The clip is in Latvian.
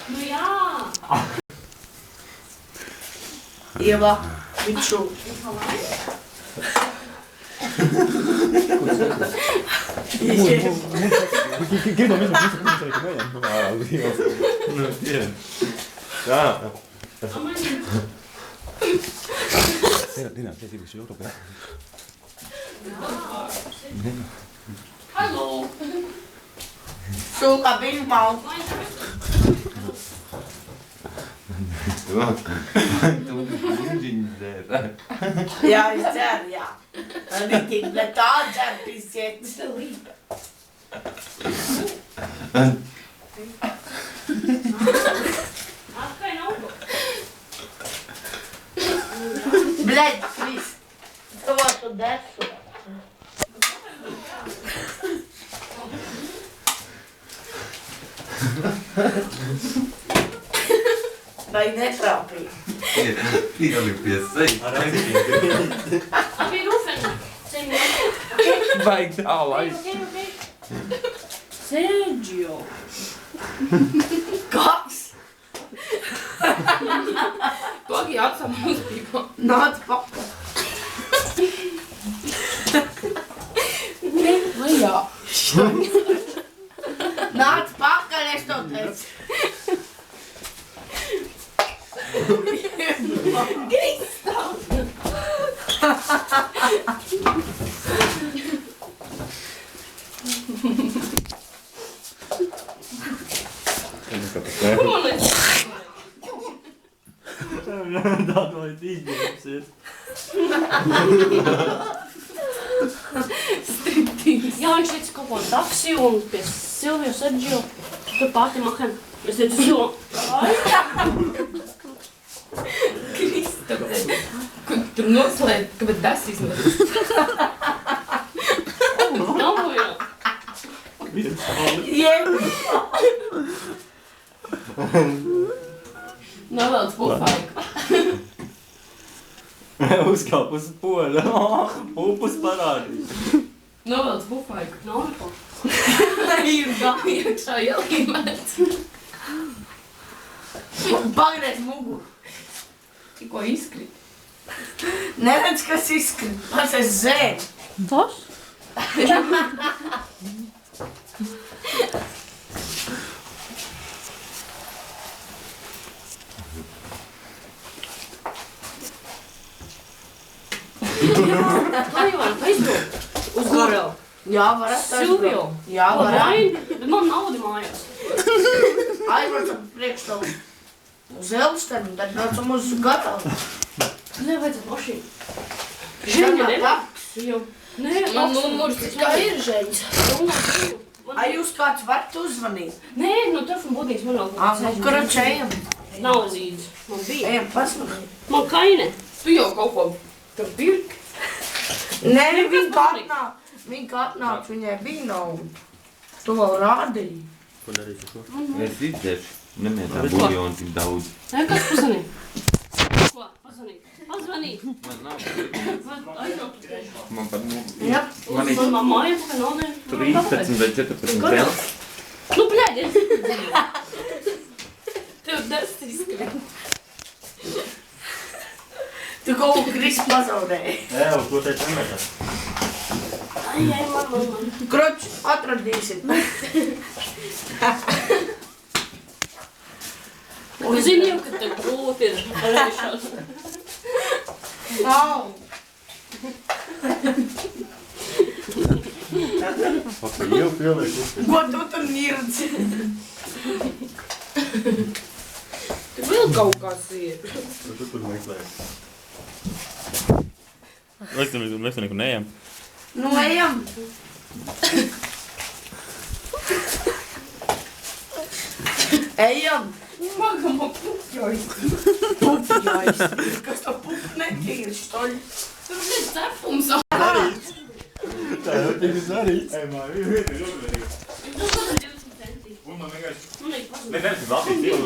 Nu jā! Ieva, Mikšu. Keegi on midagi muidugi ikka näinud. No tiedän. Jaa. Tiina, see siis joudub jah. Hallo! Suuga Vilmau. Ja, ich dzer, ja. Richtig, da dzer bis jetzt. Atkai naudu! Блядь, Крис. Кого туда, сюда? Vai netrāpīt. Tiina oli pie seitsemän. Abi rūfeni! Sēmi! Vajag tā laist. Sergio! Kas? Togi atsam uzbīgo. Nāc pakaļ. Vai jā? Nāc pakaļ, es to teicu. Tādu vai izņemsies. Jā, viņš teica kaut ko taksi un pie Silviju Sergio. Tur pati mahen. Es teicu, Silva. Krista. Tur noslēd, ka bet tas izmet. Nav jau. Viens stāli. Jeb. Nevēlas pufaiku. Uzkāp uz poļa. Upus parādīja. Nevēlas pufaiku. Nav neko. Ir gāja iekšā ielīmēts. Pagriez muguru. Tikko izkrīt. Neredz, kas izskrīt. Pats es zēnu. Tas? Kā jau varat aizbraukt? Uz Gorelu. Jā, varat Silviju. Jā, varat. Labi, bet man nauda mājās. Aizbraucam priekš tev uz Elstenu, tad braucam uz Gatavu. Nevajadzētu mašīnu. Ženja nebaks. Jau. Nē, Man numurs Kā ir Žeņs? Nē, Ai, jūs kāds varat uzvanīt? no telefona būtības man nav. Nu, kurač ejam? Nav zīdzi. Man bija. Ejam, pasmanīt. Man kaine. Tu jau kaut ko tur pirki. Nē, viņa atnāca, viņai bija nauda. Tu vēl rādīji. Ko darīsi šo? Es izdzeršu. Nemietā buļļonu tik daudz. Nē, kas pazvanīja? Ko? Pazvanīja. Pazvanīja. Man nav. Aizbraukt uz Grešu. Man pat nu. Jā. Man ir Man māja, ka nav ne. tur 13 vai 14 vēl. Nu, bļaļ. Tev tas izkrīt. Tu kaut ko Kris pazaudēji. Jā, uz to teicu nemetās. Ai, man. Kroč, atradīsim. Un zini jau, ka tev grūti ir rēšās. Nav. Pakaļ jau pielieku. Ko tu tur nirdzi? Tur vēl kaut kas ir. Tu tur meklēji. Mēs tur nekur neejam. Nu, ejam. Ejam. Magama pupjojs. Pupjais. Kas to pupu netīri, štoļi? Tur ir cepums. Darīts. Tā jau tiks darīts. Ej, māju, vieta ir uzvedīga. Es domāju, 20 centi. Un man vienkārši... Man ir pazvanīt. Ne, ne, tas Latvijas